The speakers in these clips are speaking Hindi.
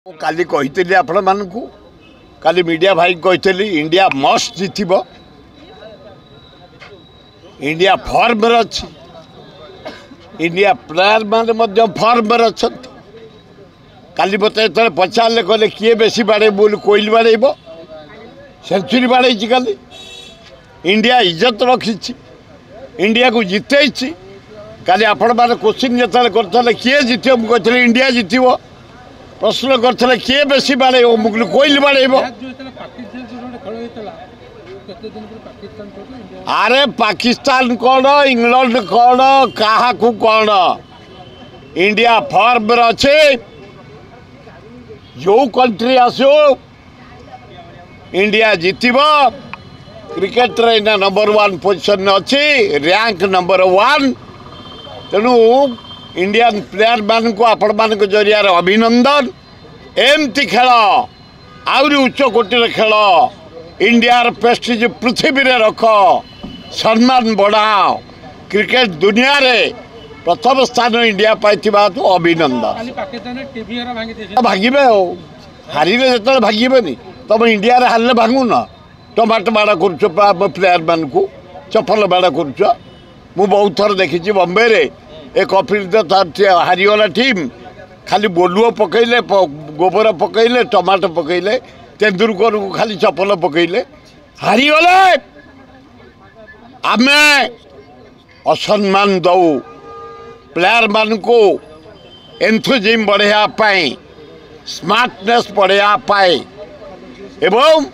काली कही आपण मानू काली मीडिया भाई कही इंडिया मस्ट जीतब इंडिया फॉर्म अच्छी इंडिया प्लेयर मान फॉर्म अच्छा काली मत पचारे कहले किए बेसी बाड़े बोल कोइल बाड़ेब सेंचुरी बाड़े काली इंडिया इज्जत रखी इंडिया को जिते काली आपण मैंने क्वेश्चन जो करते किए जित मुझे इंडिया जितब प्रश्न करते किए बेसी बाड़े मुझे कोइल बाड़ेब अरे पाकिस्तान कौन इंग्लैंड कौन क्या कौन इंडिया फॉर्म अच्छे जो कंट्री आसो इंडिया जितब क्रिकेट रे नंबर 1 पोजिशन अच्छी रैंक नंबर 1 तेणु इंडियन प्लेयर मान को आपण मान जरिया अभिनंदन एमती खेल आहरी उच्च कोटिर खेल इंडियार प्रेस्टीज पृथ्वी रे रख सम्मान बढ़ाओ क्रिकेट दुनिया रे प्रथम स्थान इंडिया पाई अभिनंदन भांगे हारे जो भांगे तुम इंडिया रे हारे भांगुन टमाटो बाड़ कर प्लेयर मान को चपल बाड़ कर बहुत थर देखी बॉम्बे रे एक अफिल हारीगला टीम खाली बोलुओ पकईले गोबर पकईले टमाटो पकईले तेंदुलकर को खाली चपल पकईले हारीगले आमे असम्मान दौ प्लेयर मान को एंथुजिम बढ़ाई स्मार्टनेस बढ़ाई एवं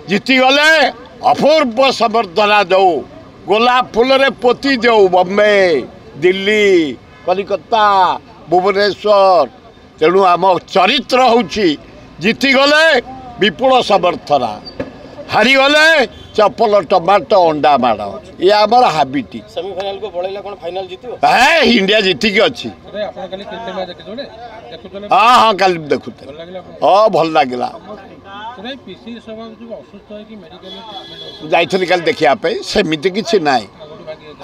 जीतीगले अपूर्व समर्थना दौ गोलाप फूल रे पोती दौ बॉम्बे दिल्ली कलिकता भुवनेश्वर तेणु आम चरित्र होची जीतीगले विपुल समर्थना हारीगले चपल टमाटो अंडा माड़ ये आमर हाबिट सेमीफाइनल को पड़ेला कोन फाइनल जीतियो है इंडिया जीतिकी अच्छी हाँ हाँ कल देखुते हाँ भल लगे जाइली कल देखा सेमती किसी ना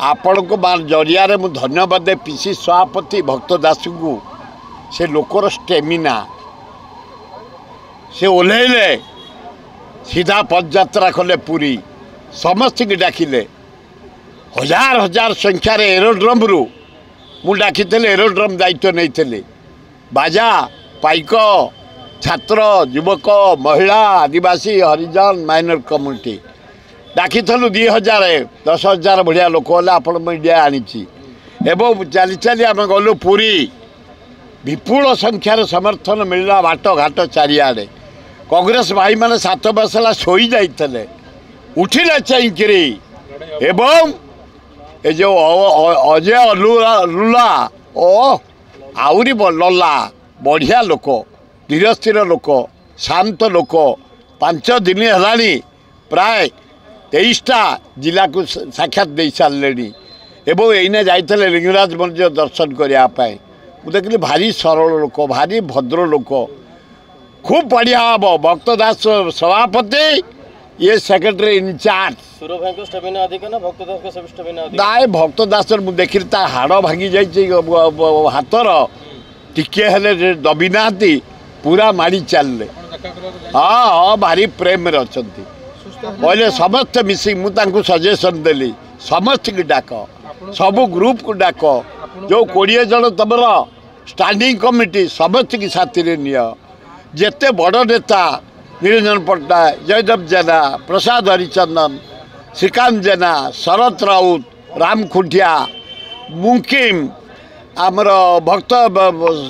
आपण को जरिया रे मुझे धन्यवाद दे पीसी सभापति भक्त दास को से लोकर स्टेमिना से ओह्लैले सीधा पदयात्रा कले पूरी समस्त की डाकिले हजार हजार संख्यार एरोड्रम रु मु डाकी एरोड्रम दायित्व नहीं बाजा पाइक छात्र युवक महिला आदिवासी हरिजन माइनर कम्युनिटी डाकी 2000 10,000 बढ़िया लोक आपण मीडिया आनी चली चली आम गलु पूरी विपुल संख्यार समर्थन मिलला बाट घाट चारिआडे कांग्रेस भाई मैंने 7 वर्ष है शोई जाते उठिले चाहिए एवं ये जो अजय लुला ओ आहरी लला बढ़िया लोक धीर स्थिर लोक शांत लोक 5 दिन है प्राय 23टा जिला को साक्षात दे सारे एवं एने जाते लिंगराज मंदिर दर्शन करने मुझे देखिए भारी सरल लोक भारी भद्र लोक खूब बढ़िया हम भक्त दास सभापति ये सेक्रेटरी इंचार्ज नाए भक्त दास मुझे देखी हाड़ भांगी जा हाथर टिके हेले दबी ना पूरा माड़ी चलले हाँ हाँ भारी प्रेम अच्छा कहले समस्त मिसिक मुझे सजेसन देली समस्त की डाक सबू ग्रुप को डाक जो 20 जन तुम स्टैंडिंग कमिटी समस्त की साथी रे निया जेते बड़ नेता निरंजन पट्टनायक जयदेव जेना प्रसाद हरिचंदन श्रीकांत जेना शरत राउत राम खुंटिया मुंकिम आमर भक्त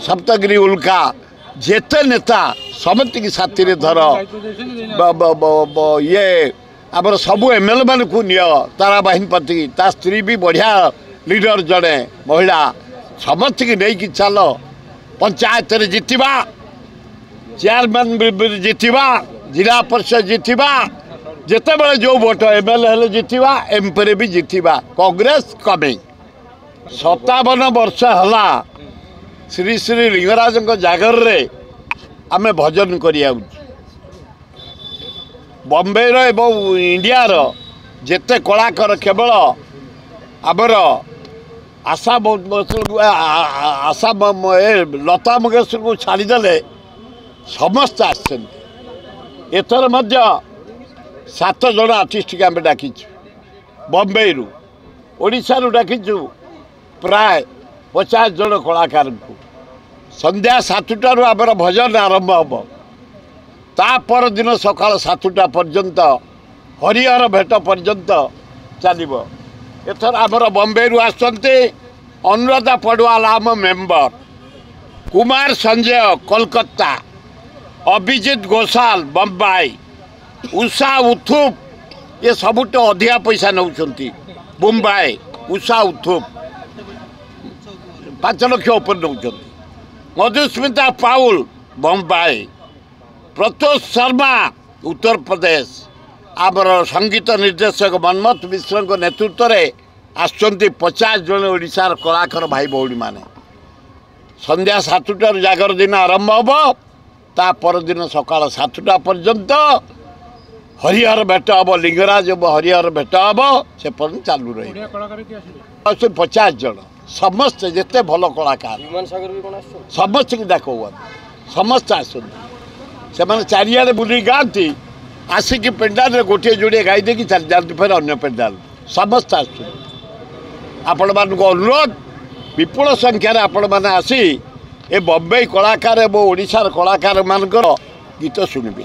सप्तगिरी उल्का जेते नेता समस्त की साथी रे धर ये आमर सबू एमएलए मान को निय तारा बाहिनपति ता स्त्री भी बढ़िया लीडर जड़े महिला समस्त की नहीं कि चल पंचायत रे जितवा चेयरमैन जितवा जिला परिषद जितवा जिते बड़े जो भोट एमएलए हेले जितवा एमपी भी जितवा कांग्रेस कमिंग 57 वर्ष है श्री श्री लिंगराज जागर रे आमे भजन करिया बॉम्बे एवं इंडिया जेते कलाकार केवल आमर आशा आशा लता मंगेशकर को छाड़ीदे समस्त आथर 7 जन आर्टिस्ट आम डाकी बम्बे रु ओडिशा रु डाकीचु प्राय 50 जन कलाकार को संध्या 7टारू आमर भजन आरंभ हम तापर दिन सकाल 7टा पर्यंत हरिहर भेट पर्यंत चलो एथर आमर बम्बे रु आसते अनुराधा पड़वाल आम मेंबर कुमार संजय कोलकाता अभिजीत घोषाल बम्बाई उषा उथुप ये सबुठ अधिका पैसा नौ मुंबई उषा उथुप 5 लाख ऊपर नौ मधुस्मिता पाउल बम्बाई प्रतोष शर्मा उत्तर प्रदेश आमर संगीत निर्देशक मनमथ मिश्र नेतृत्व में आसुच्च 50 जन ओडिशार कलाकार भाई भौणी माने संध्या 7टार जागर दिन आरंभ हम ता पर दिन सकाल 7टा पर्यंत हरिहर भेट हम लिंगराज हरिहर भेट हम से पर्यंत चालू रही 50 जन समस्त जिते भल कलाकार समस्त की देख समस्त आसने चारिड़े बुल गाँति आसिक पेंडाल गोटे जोड़े गाई दे चली जाती फिर अन्य पेंडाल समस्त आपण मान अनुरोध विपुल संख्यार आपण मैंने आसी ए बम्बई कलाकार और ओडिशार कलाकार मान गीत शुणिबे।